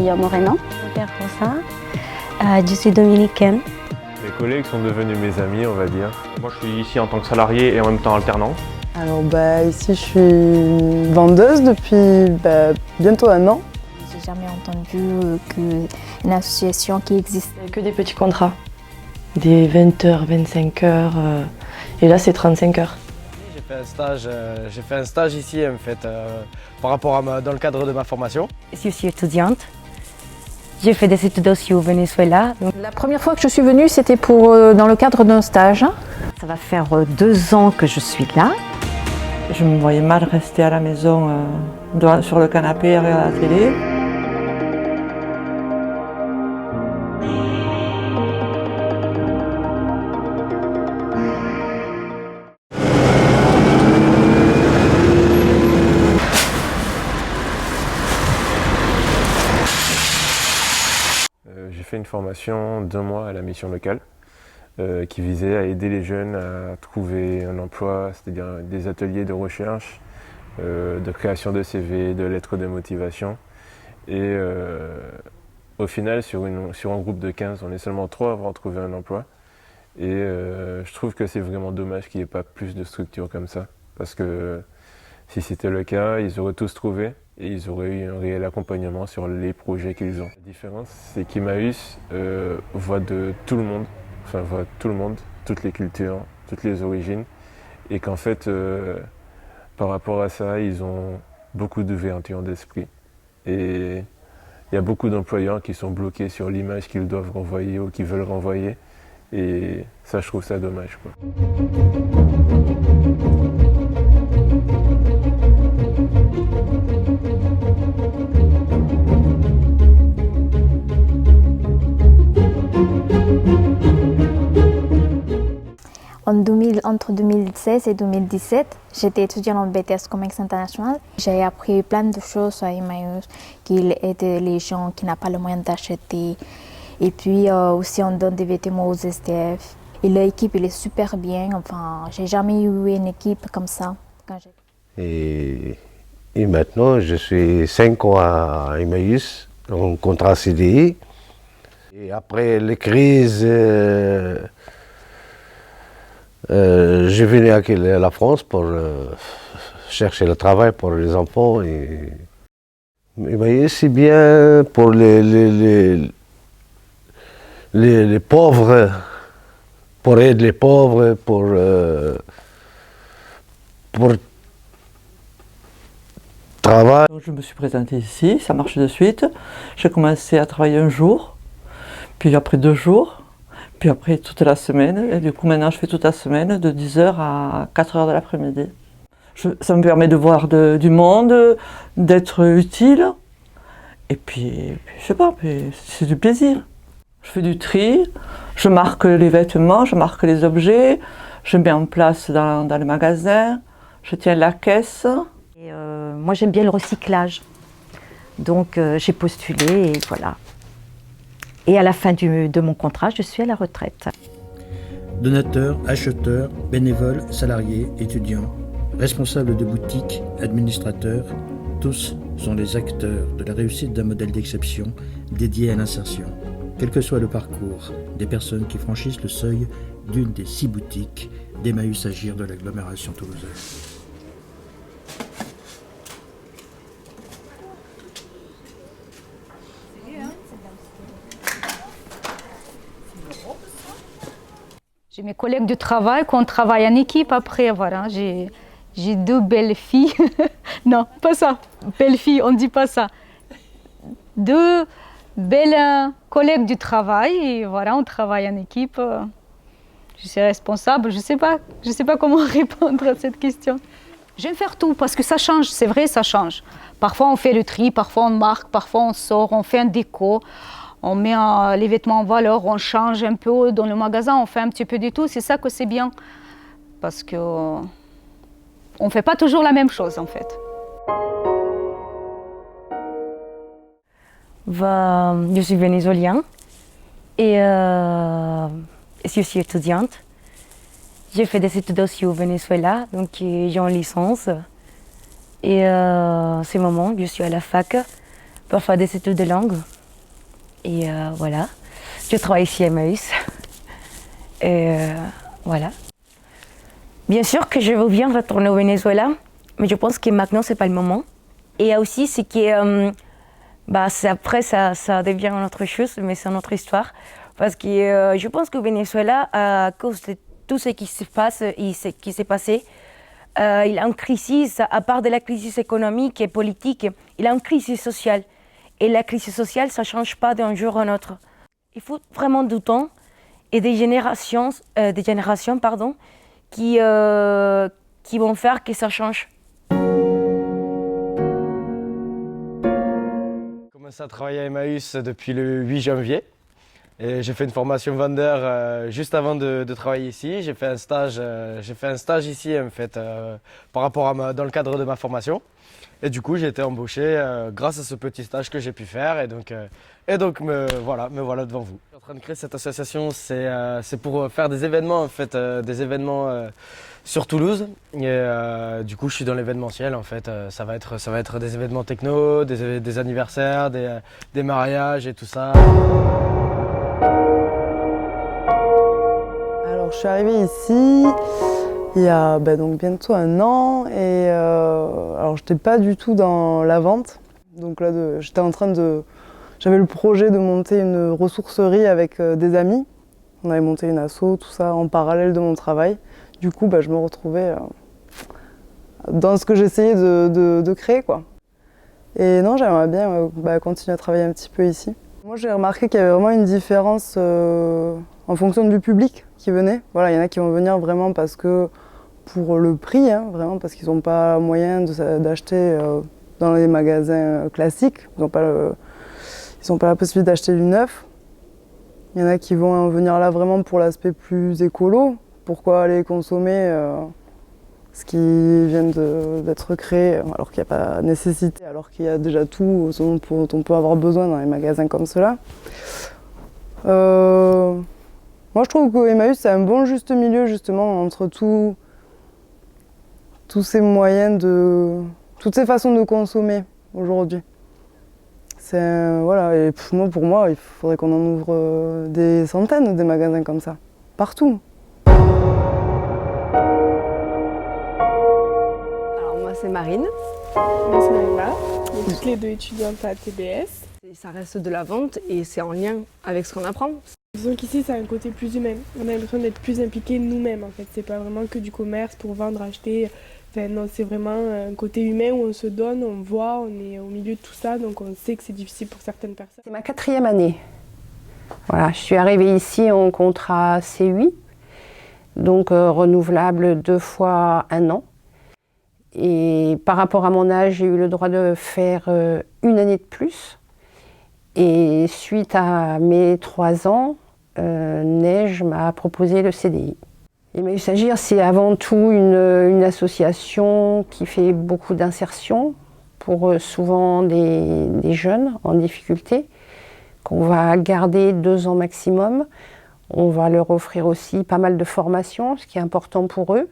Maria Moreno. Je m'appelle Rosa. Je suis dominicaine. Mes collègues sont devenus mes amis, on va dire. Moi, je suis ici en tant que salarié et en même temps alternant. Alors ici, je suis vendeuse depuis bientôt 1 an. J'ai jamais entendu qu'une association qui existe. Que des petits contrats, des 20 heures, 25 heures, et là c'est 35 heures. J'ai fait un stage ici en fait, par rapport dans le cadre de ma formation. Je suis étudiante. J'ai fait des études aussi au Venezuela. La première fois que je suis venue, c'était dans le cadre d'un stage. Ça va faire 2 ans que je suis là. Je me voyais mal rester à la maison, sur le canapé, à regarder la télé. J'ai fait une formation d'1 mois à la mission locale qui visait à aider les jeunes à trouver un emploi, c'est-à-dire des ateliers de recherche, de création de CV, de lettres de motivation. Et au final, sur un groupe de 15, on est seulement 3 à avoir trouvé un emploi. Et je trouve que c'est vraiment dommage qu'il n'y ait pas plus de structures comme ça. Parce que si c'était le cas, ils auraient tous trouvé et ils auraient eu un réel accompagnement sur les projets qu'ils ont. La différence, c'est qu'Emmaüs voit tout le monde, toutes les cultures, toutes les origines, et qu'en fait, par rapport à ça, ils ont beaucoup d'ouverture d'esprit. Et il y a beaucoup d'employeurs qui sont bloqués sur l'image qu'ils doivent renvoyer ou qu'ils veulent renvoyer, et ça, je trouve ça dommage, quoi. Entre 2016 et 2017, j'étais étudiante en BTS Commerce International. J'ai appris plein de choses à Emmaüs, qu'il aide les gens qui n'ont pas le moyen d'acheter. Et puis aussi on donne des vêtements aux SDF. Et l'équipe, elle est super bien. Enfin, j'ai jamais eu une équipe comme ça. Et maintenant, je suis 5 ans à Emmaüs, en contrat CDI. Et après les crises, je venais à la France pour chercher le travail pour les enfants. Et c'est bien pour les pauvres, pour aider les pauvres, pour travail. Je me suis présentée ici, ça marche de suite. J'ai commencé à travailler 1 jour, puis après 2 jours. Puis après toute la semaine, et du coup maintenant je fais toute la semaine de 10h à 4h de l'après-midi. Ça me permet de voir du monde, d'être utile, et puis je sais pas, c'est du plaisir. Je fais du tri, je marque les vêtements, je marque les objets, je mets en place dans les magasins, je tiens la caisse. Et moi j'aime bien le recyclage, donc j'ai postulé et voilà. Et à la fin de mon contrat, je suis à la retraite. Donateurs, acheteurs, bénévoles, salariés, étudiants, responsables de boutiques, administrateurs, tous sont les acteurs de la réussite d'un modèle d'exception dédié à l'insertion. Quel que soit le parcours des personnes qui franchissent le seuil d'une des 6 boutiques d'Emmaüs Agir de l'agglomération toulousaine. J'ai mes collègues de travail qu'on travaille en équipe après. Voilà, j'ai 2 belles filles. Non, pas ça. Belles filles, on ne dit pas ça. 2 belles collègues du travail. Et voilà, on travaille en équipe. Je suis responsable. Je sais pas comment répondre à cette question. J'aime faire tout parce que ça change. C'est vrai, ça change. Parfois, on fait le tri, parfois on marque, parfois on sort, on fait un déco. On met les vêtements en valeur, on change un peu dans le magasin, on fait un petit peu de tout. C'est ça que c'est bien. Parce qu'on ne fait pas toujours la même chose en fait. Je suis vénézuélienne et je suis étudiante. J'ai fait des études aussi au Venezuela, donc j'ai une licence. Et ce moment, je suis à la fac pour faire des études de langue. Et voilà, je travaille ici à Emmaüs. Et voilà. Bien sûr que je veux bien retourner au Venezuela, mais je pense que maintenant, ce n'est pas le moment. Et il y a aussi ce qui est... après, ça devient une autre chose, mais c'est une autre histoire. Parce que je pense qu'au Venezuela, à cause de tout ce qui se passe et ce qui s'est passé, il a une crise, à part de la crise économique et politique, il a une crise sociale. Et la crise sociale, ça ne change pas d'un jour à l'autre. Il faut vraiment du temps et des générations qui vont faire que ça change. J'ai commencé à travailler à Emmaüs depuis le 8 janvier. Et j'ai fait une formation vendeur juste avant de travailler ici. J'ai fait un stage ici en fait, par rapport à dans le cadre de ma formation. Et du coup, j'ai été embauché grâce à ce petit stage que j'ai pu faire. Et donc me voilà devant vous. Je suis en train de créer cette association, c'est pour faire des événements en fait, sur Toulouse. Et du coup, je suis dans l'événementiel en fait. Ça va être des événements techno, des anniversaires, des mariages et tout ça. Alors, je suis arrivée ici il y a donc bientôt 1 an et alors j'étais pas du tout dans la vente. Donc là, j'avais le projet de monter une ressourcerie avec des amis. On avait monté une asso, tout ça en parallèle de mon travail. Du coup, je me retrouvais dans ce que j'essayais de créer, quoi. Et non, j'aimerais bien continuer à travailler un petit peu ici. Moi, j'ai remarqué qu'il y avait vraiment une différence en fonction du public qui venait. Voilà, il y en a qui vont venir vraiment parce que pour le prix, vraiment parce qu'ils n'ont pas moyen d'acheter dans les magasins classiques. Ils n'ont pas la possibilité d'acheter du neuf. Il y en a qui vont venir là vraiment pour l'aspect plus écolo. Pourquoi aller consommer ce qui vient d'être créé alors qu'il n'y a pas nécessité, alors qu'il y a déjà tout dont on peut avoir besoin dans les magasins comme cela. Moi je trouve qu'Emmaüs c'est un bon juste milieu justement entre tous ces moyens toutes ces façons de consommer aujourd'hui. Voilà, et pour moi, il faudrait qu'on en ouvre des centaines des magasins comme ça, partout. Alors moi c'est Marine. Moi c'est Maëva. On est toutes les deux étudiantes à TBS. Et ça reste de la vente et c'est en lien avec ce qu'on apprend. Disons qu'ici c'est un côté plus humain. On a l'impression d'être plus impliqués nous-mêmes en fait. C'est pas vraiment que du commerce pour vendre, acheter. Enfin, non, c'est vraiment un côté humain où on se donne, on voit, on est au milieu de tout ça, donc on sait que c'est difficile pour certaines personnes. C'est ma 4e année. Voilà, je suis arrivée ici en contrat C8, donc renouvelable 2 fois 1 an. Et par rapport à mon âge, j'ai eu le droit de faire 1 année de plus. Et suite à mes 3 ans, Neige m'a proposé le CDI. Emmaüs Agir, c'est avant tout une association qui fait beaucoup d'insertion pour souvent des jeunes en difficulté, qu'on va garder 2 ans maximum. On va leur offrir aussi pas mal de formations, ce qui est important pour eux.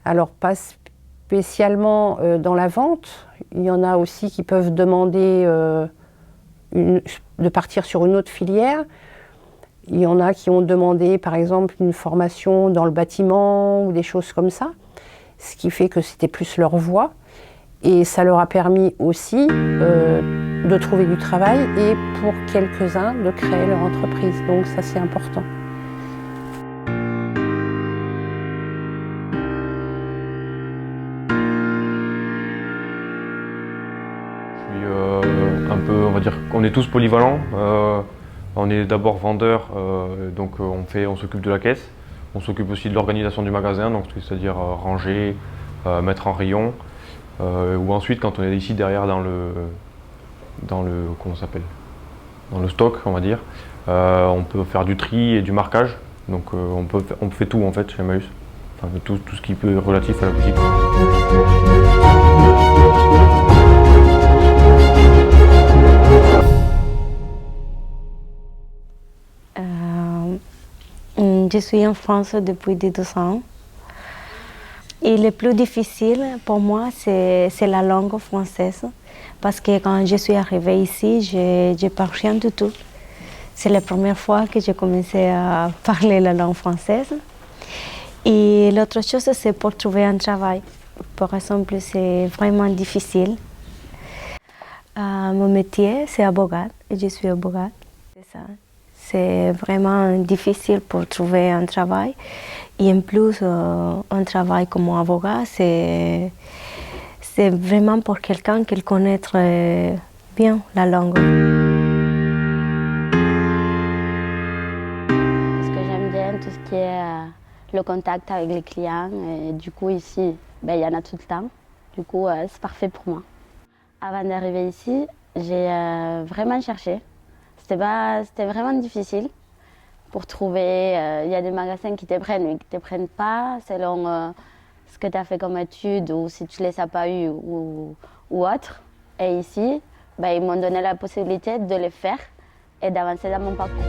Alors pas spécialement dans la vente, il y en a aussi qui peuvent demander de partir sur une autre filière. Il y en a qui ont demandé, par exemple, une formation dans le bâtiment ou des choses comme ça, ce qui fait que c'était plus leur voie. Et ça leur a permis aussi de trouver du travail et pour quelques-uns de créer leur entreprise. Donc ça, c'est important. Je suis un peu, on va dire qu'on est tous polyvalents. On est d'abord vendeur, donc on s'occupe de la caisse. On s'occupe aussi de l'organisation du magasin, donc c'est-à-dire ranger, mettre en rayon. Ou ensuite, quand on est ici derrière dans le comment ça s'appelle, dans le stock, on va dire, on peut faire du tri et du marquage. Donc on fait tout en fait chez Emmaüs. Enfin, tout ce qui peut être relatif à la boutique. Je suis en France depuis 2 ans. Et le plus difficile pour moi, c'est la langue française. Parce que quand je suis arrivée ici, je ne parle rien du tout. C'est la première fois que j'ai commencé à parler la langue française. Et l'autre chose, c'est pour trouver un travail. Par exemple, c'est vraiment difficile. Mon métier, c'est avocate, et je suis avocate. C'est ça. C'est vraiment difficile pour trouver un travail. Et en plus, un travail comme avocat, c'est vraiment pour quelqu'un qui connaît très bien la langue. Parce que j'aime bien tout ce qui est le contact avec les clients. Et du coup, ici, il y en a tout le temps. Du coup, c'est parfait pour moi. Avant d'arriver ici, j'ai vraiment cherché. C'était vraiment difficile pour trouver. Il y a des magasins qui te prennent, mais qui ne te prennent pas selon ce que tu as fait comme études ou si tu ne les as pas eues ou autre. Et ici, ils m'ont donné la possibilité de les faire et d'avancer dans mon parcours.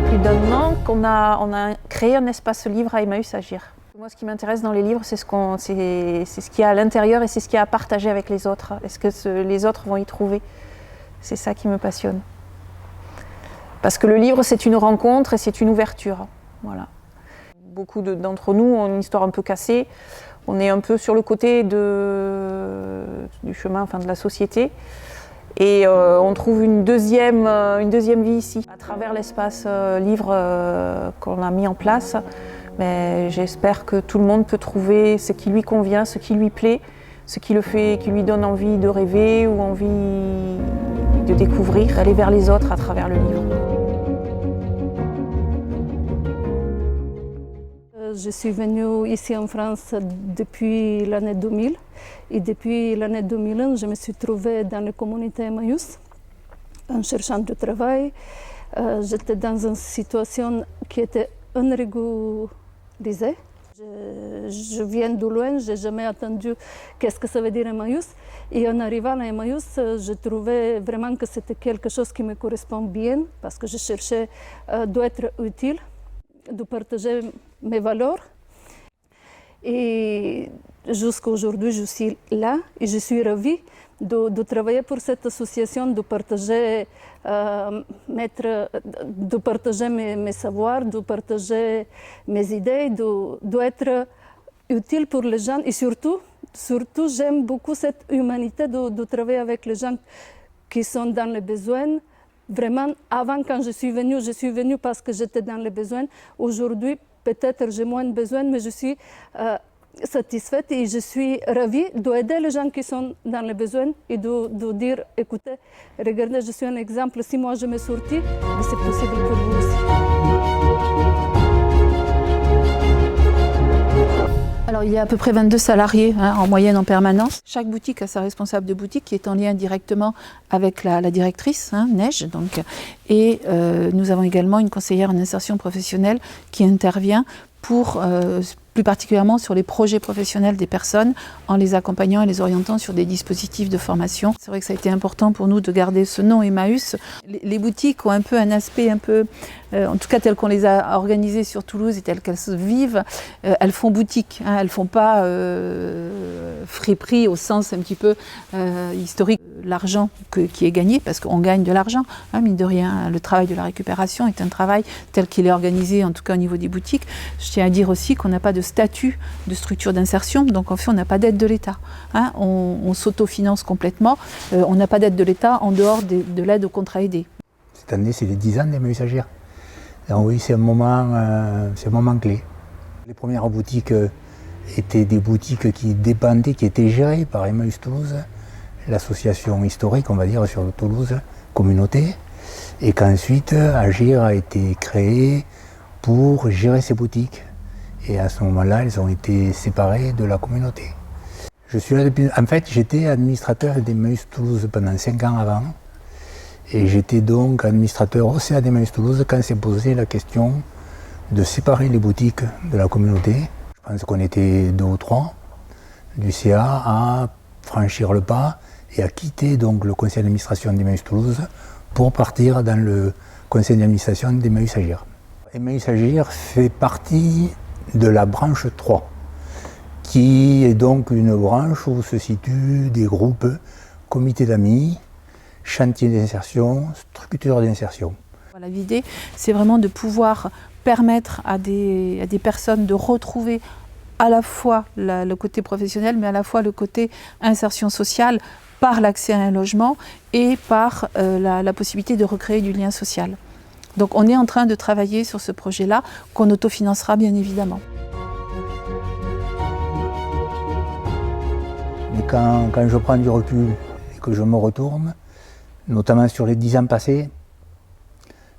Plus d'un an qu'on a créé un espace libre à Emmaüs Agir. Moi, ce qui m'intéresse dans les livres, c'est ce qu'il y a à l'intérieur et c'est ce qu'il y a à partager avec les autres. Est-ce que les autres vont y trouver? C'est ça qui me passionne. Parce que le livre, c'est une rencontre et c'est une ouverture. Voilà. Beaucoup d'entre nous ont une histoire un peu cassée. On est un peu sur le côté du chemin, de la société. Et on trouve une deuxième vie ici. À travers l'espace livre qu'on a mis en place, j'espère que tout le monde peut trouver ce qui lui convient, ce qui lui plaît, ce qui lui donne envie de rêver ou envie de découvrir, d'aller vers les autres à travers le livre. Je suis venue ici en France depuis l'année 2000 et depuis l'année 2001, je me suis trouvée dans la communauté Emmaüs en cherchant du travail. J'étais dans une situation qui était irrégulisée. Je viens de loin, je n'ai jamais entendu qu'est-ce que ça veut dire Emmaüs. Et en arrivant à Emmaüs, je trouvais vraiment que c'était quelque chose qui me correspond bien parce que je cherchais d'être utile, de partager mes valeurs. Et jusqu'à aujourd'hui, je suis là et je suis ravie de travailler pour cette association, de partager, mes savoirs, de partager mes idées, d'être utile pour les gens. Et surtout j'aime beaucoup cette humanité de travailler avec les gens qui sont dans les besoins. Vraiment, avant, quand je suis venue parce que j'étais dans les besoins. Aujourd'hui, peut-être j'ai moins de besoins, mais je suis satisfaite et je suis ravie d'aider les gens qui sont dans les besoins et de dire, écoutez, regardez, je suis un exemple, si moi je me sortis, mais c'est possible pour vous aussi. Alors, il y a à peu près 22 salariés en moyenne en permanence. Chaque boutique a sa responsable de boutique qui est en lien directement avec la directrice, Neige. Et nous avons également une conseillère en insertion professionnelle qui intervient pour plus particulièrement sur les projets professionnels des personnes en les accompagnant et les orientant sur des dispositifs de formation. C'est vrai que ça a été important pour nous de garder ce nom Emmaüs. Les boutiques ont un peu un aspect en tout cas tel qu'on les a organisées sur Toulouse et telles qu'elles se vivent, elles font boutique, elles font pas friperie au sens un petit peu historique. L'argent qui est gagné, parce qu'on gagne de l'argent, mine de rien, le travail de la récupération est un travail tel qu'il est organisé, en tout cas au niveau des boutiques. Je tiens à dire aussi qu'on n'a pas de statut de structure d'insertion, donc en fait on n'a pas d'aide de l'État. On s'autofinance complètement, on n'a pas d'aide de l'État en dehors de l'aide aux contrats aidés. Cette année, c'est les 10 ans d'Emmaüs Agir. Donc oui, c'est un moment clé. Les premières boutiques étaient des boutiques qui dépendaient, qui étaient gérées par Emmaüs Toulouse, l'association historique, on va dire, sur Toulouse, communauté, et qu'ensuite Agir a été créé pour gérer ces boutiques. Et à ce moment-là, elles ont été séparées de la communauté. Je suis là depuis... En fait, j'étais administrateur d'Emmaüs Toulouse pendant 5 ans avant, et j'étais donc administrateur au CA d'Emmaüs Toulouse quand s'est posée la question de séparer les boutiques de la communauté. Je pense qu'on était 2 ou 3 du CA à franchir le pas et à quitter donc le conseil d'administration d'Emmaüs Toulouse pour partir dans le conseil d'administration d'Emmaüs Agir. Emmaüs Agir fait partie de la branche 3, qui est donc une branche où se situent des groupes comité d'amis, chantier d'insertion, structure d'insertion. Voilà, l'idée, c'est vraiment de pouvoir permettre à des personnes de retrouver à la fois le côté professionnel, mais à la fois le côté insertion sociale par l'accès à un logement et par la possibilité de recréer du lien social. Donc on est en train de travailler sur ce projet-là, qu'on autofinancera bien évidemment. Mais quand je prends du recul et que je me retourne, notamment sur les 10 ans passés,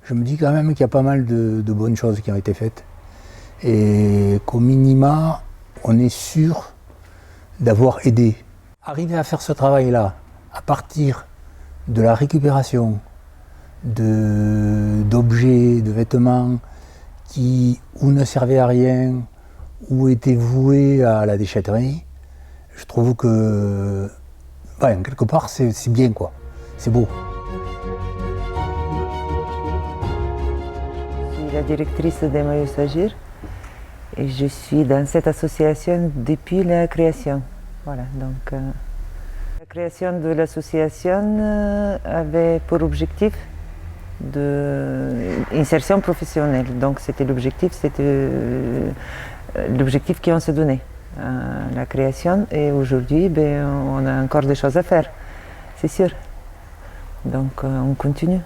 je me dis quand même qu'il y a pas mal de bonnes choses qui ont été faites. Et qu'au minima, on est sûr d'avoir aidé. Arriver à faire ce travail-là, à partir de la récupération d'objets, de vêtements qui ou ne servaient à rien, ou étaient voués à la déchetterie, je trouve que, quelque part, c'est bien, quoi. C'est beau. Je suis la directrice d'Emmaüs Agir et je suis dans cette association depuis la création. Voilà, donc, la création de l'association avait pour objectif d'insertion professionnelle. Donc c'était l'objectif qu'on s'est donné à la création, et aujourd'hui on a encore des choses à faire, c'est sûr. Donc on continue.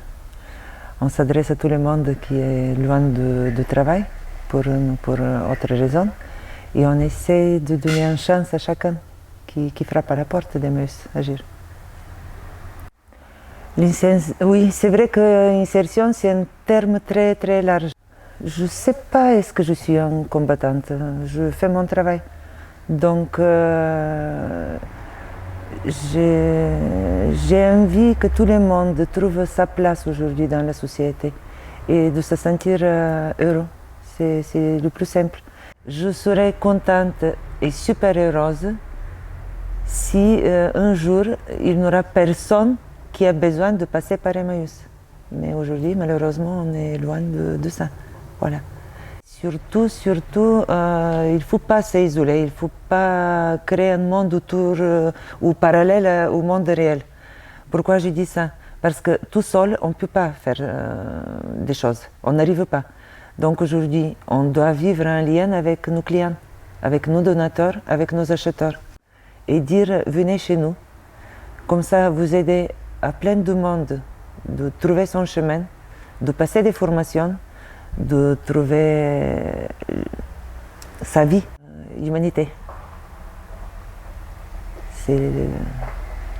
On s'adresse à tout le monde qui est loin de travail pour autre raison, et on essaie de donner une chance à chacun qui frappe à la porte d'Emmaüs Agir. Oui, c'est vrai que l'insertion, c'est un terme très très large. Je ne sais pas est-ce que je suis une combattante, je fais mon travail. Donc j'ai envie que tout le monde trouve sa place aujourd'hui dans la société et de se sentir heureux. C'est le plus simple. Je serais contente et super heureuse si un jour il n'y aura personne qui a besoin de passer par Emmaüs. Mais aujourd'hui, malheureusement, on est loin de ça. Voilà. Surtout, il ne faut pas s'isoler, il ne faut pas créer un monde autour ou parallèle au monde réel. Pourquoi je dis ça? Parce que tout seul, on ne peut pas faire des choses, on n'arrive pas. Donc aujourd'hui, on doit vivre un lien avec nos clients, avec nos donateurs, avec nos acheteurs. Et dire, venez chez nous, comme ça vous aidez à plein de monde de trouver son chemin, de passer des formations, de trouver sa vie, l'humanité. C'est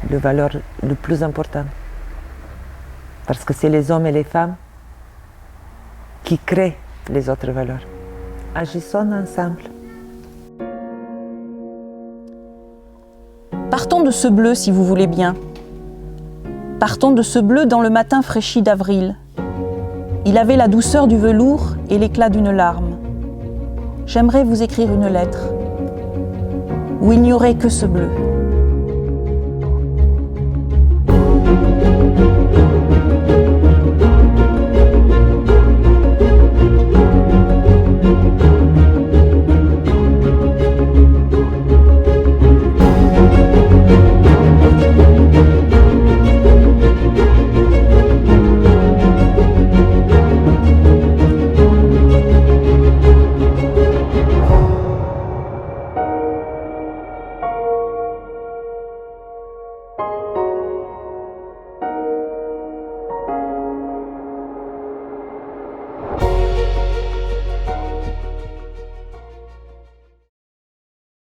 le valeur le plus important. Parce que c'est les hommes et les femmes qui créent les autres valeurs. Agissons ensemble. Partons de ce bleu si vous voulez bien. Partons de ce bleu dans le matin fraîchi d'avril. Il avait la douceur du velours et l'éclat d'une larme. J'aimerais vous écrire une lettre où il n'y aurait que ce bleu.